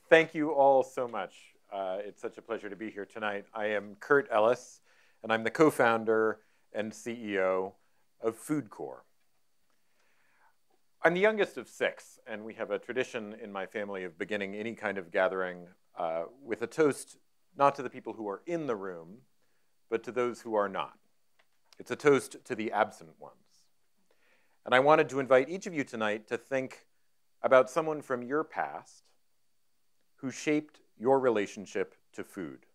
Thank you all so much. It's such a pleasure to be here tonight. I am Kurt Ellis, and I'm the co-founder and CEO of FoodCorps. I'm the youngest of 6, and we have a tradition in my family of beginning any kind of gathering with a toast, not to the people who are in the room, but to those who are not. It's a toast to the absent ones. And I wanted to invite each of you tonight to think about someone from your past who shaped your relationship to food.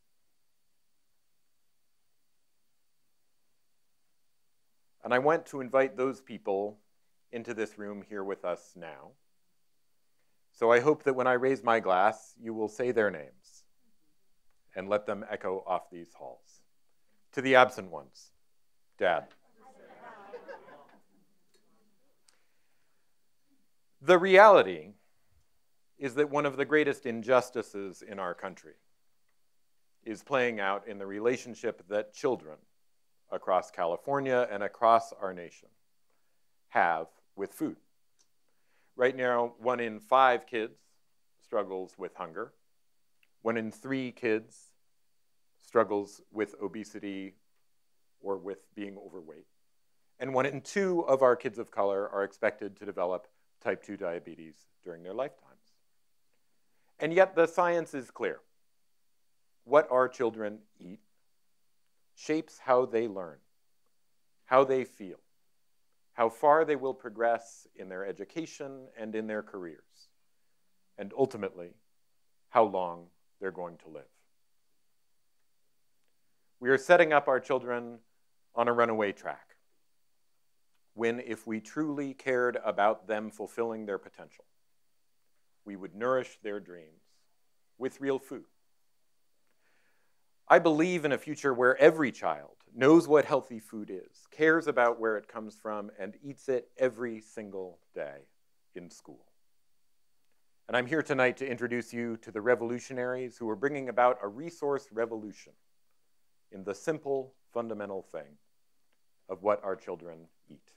And I want to invite those people into this room here with us now. So I hope that when I raise my glass, you will say their names and let them echo off these halls. To the absent ones, Dad. The reality is that one of the greatest injustices in our country is playing out in the relationship that children across California and across our nation have with food. Right now, 1 in 5 kids struggles with hunger. 1 in 3 kids struggles with obesity or with being overweight. And 1 in 2 of our kids of color are expected to develop type 2 diabetes during their lifetimes. And yet the science is clear. What our children eat shapes how they learn, how they feel, how far they will progress in their education and in their careers, and ultimately, how long they're going to live. We are setting up our children on a runaway track, when if we truly cared about them fulfilling their potential, we would nourish their dreams with real food. I believe in a future where every child knows what healthy food is, cares about where it comes from, and eats it every single day in school. And I'm here tonight to introduce you to the revolutionaries who are bringing about a resource revolution in the simple, fundamental thing of what our children eat.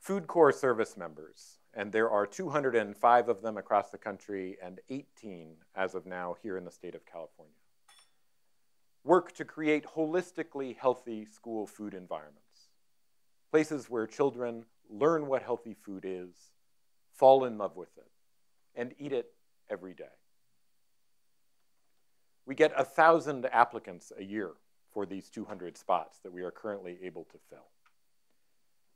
FoodCorps service members, and there are 205 of them across the country and 18 as of now here in the state of California, work to create holistically healthy school food environments, places where children learn what healthy food is, fall in love with it, and eat it every day. We get 1,000 applicants a year for these 200 spots that we are currently able to fill.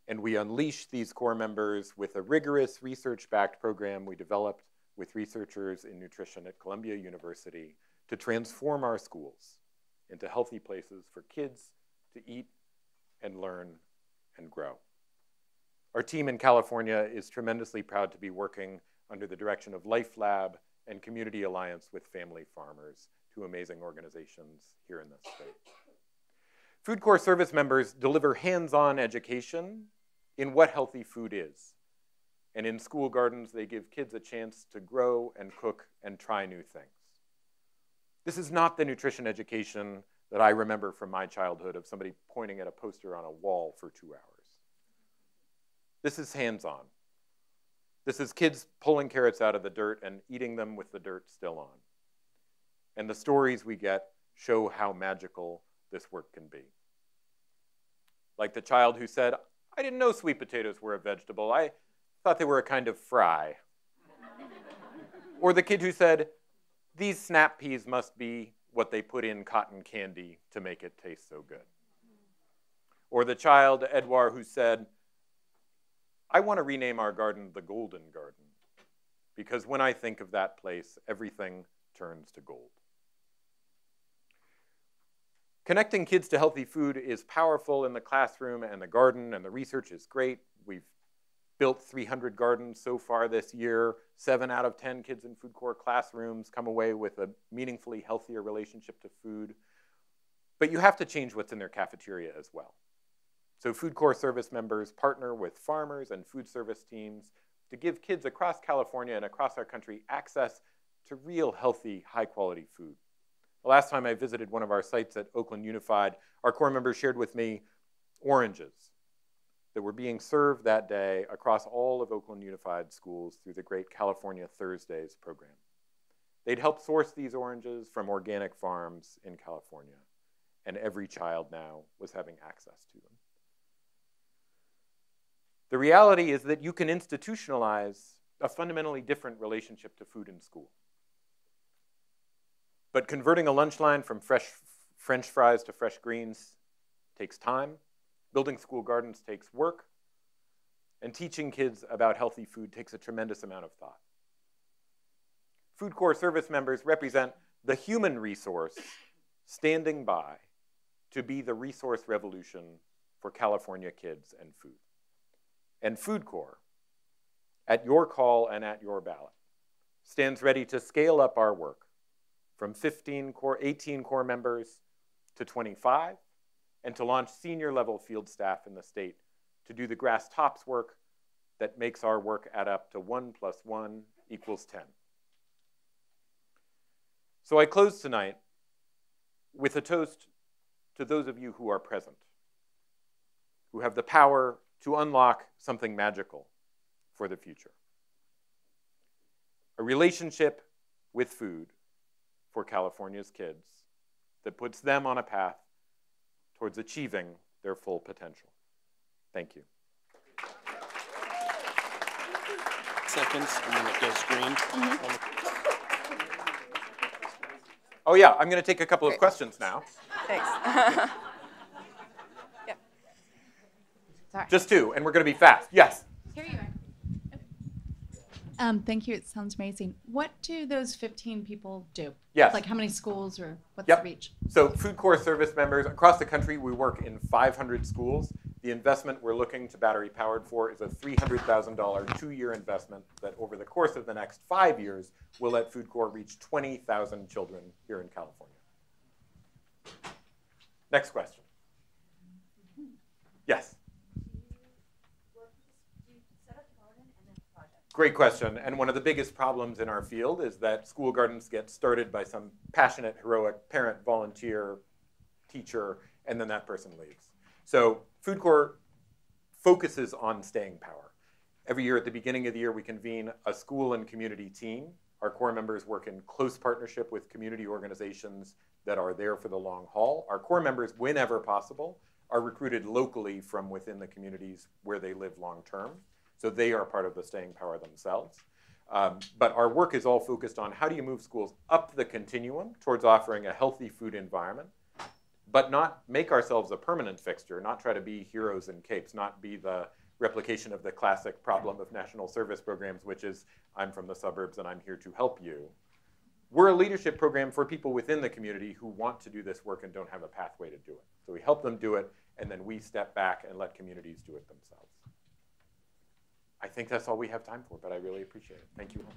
And we unleash these core members with a rigorous research-backed program we developed with researchers in nutrition at Columbia University to transform our schools into healthy places for kids to eat and learn and grow. Our team in California is tremendously proud to be working under the direction of Life Lab and Community Alliance with Family Farmers, 2 amazing organizations here in this state. FoodCorps service members deliver hands-on education in what healthy food is. And in school gardens, they give kids a chance to grow and cook and try new things. This is not the nutrition education that I remember from my childhood of somebody pointing at a poster on a wall for 2 hours. This is hands-on. This is kids pulling carrots out of the dirt and eating them with the dirt still on. And the stories we get show how magical this work can be. Like the child who said, "I didn't know sweet potatoes were a vegetable. I thought they were a kind of fry." Or the kid who said, "These snap peas must be what they put in cotton candy to make it taste so good." Or the child, Edouard, who said, "I want to rename our garden the Golden Garden, because when I think of that place, everything turns to gold." Connecting kids to healthy food is powerful in the classroom and the garden, and the research is great. We've built 300 gardens so far this year. 7 out of 10 kids in FoodCorps classrooms come away with a meaningfully healthier relationship to food. But you have to change what's in their cafeteria as well. So FoodCorps service members partner with farmers and food service teams to give kids across California and across our country access to real healthy, high-quality food. The last time I visited one of our sites at Oakland Unified, our core members shared with me oranges that were being served that day across all of Oakland Unified schools through the great California Thursdays program. They'd help source these oranges from organic farms in California, and every child now was having access to them. The reality is that you can institutionalize a fundamentally different relationship to food in school. But converting a lunch line from fresh French fries to fresh greens takes time. Building school gardens takes work. And teaching kids about healthy food takes a tremendous amount of thought. FoodCorps service members represent the human resource standing by to be the resource revolution for California kids and food. And FoodCorps, at your call and at your ballot, stands ready to scale up our work from 18 core members to 25, and to launch senior-level field staff in the state to do the grass tops work that makes our work add up to 1 + 1 = 10. So I close tonight with a toast to those of you who are present, who have the power to unlock something magical for the future. A relationship with food for California's kids that puts them on a path towards achieving their full potential. Thank you. Seconds, and then it goes green. Oh yeah, I'm going to take a couple of questions now. Thanks. Yeah. Sorry. Just two, and we're going to be fast. Yes? Here you are. Thank you. It sounds amazing. What do those 15 people do? Yes. Like how many schools or what's Yep. the reach? So FoodCorps service members across the country, we work in 500 schools. The investment we're looking to battery powered for is a $300,000 two-year investment that over the course of the next 5 years will let FoodCorps reach 20,000 children here in California. Next question. Yes? Great question, and one of the biggest problems in our field is that school gardens get started by some passionate, heroic parent, volunteer, teacher, and then that person leaves. So FoodCorps focuses on staying power. Every year at the beginning of the year, we convene a school and community team. Our core members work in close partnership with community organizations that are there for the long haul. Our core members, whenever possible, are recruited locally from within the communities where they live long term. So they are part of the staying power themselves. But our work is all focused on how do you move schools up the continuum towards offering a healthy food environment, but not make ourselves a permanent fixture, not try to be heroes in capes, not be the replication of the classic problem of national service programs, which is I'm from the suburbs and I'm here to help you. We're a leadership program for people within the community who want to do this work and don't have a pathway to do it. So we help them do it, and then we step back and let communities do it themselves. I think that's all we have time for, but I really appreciate it. Thank you all.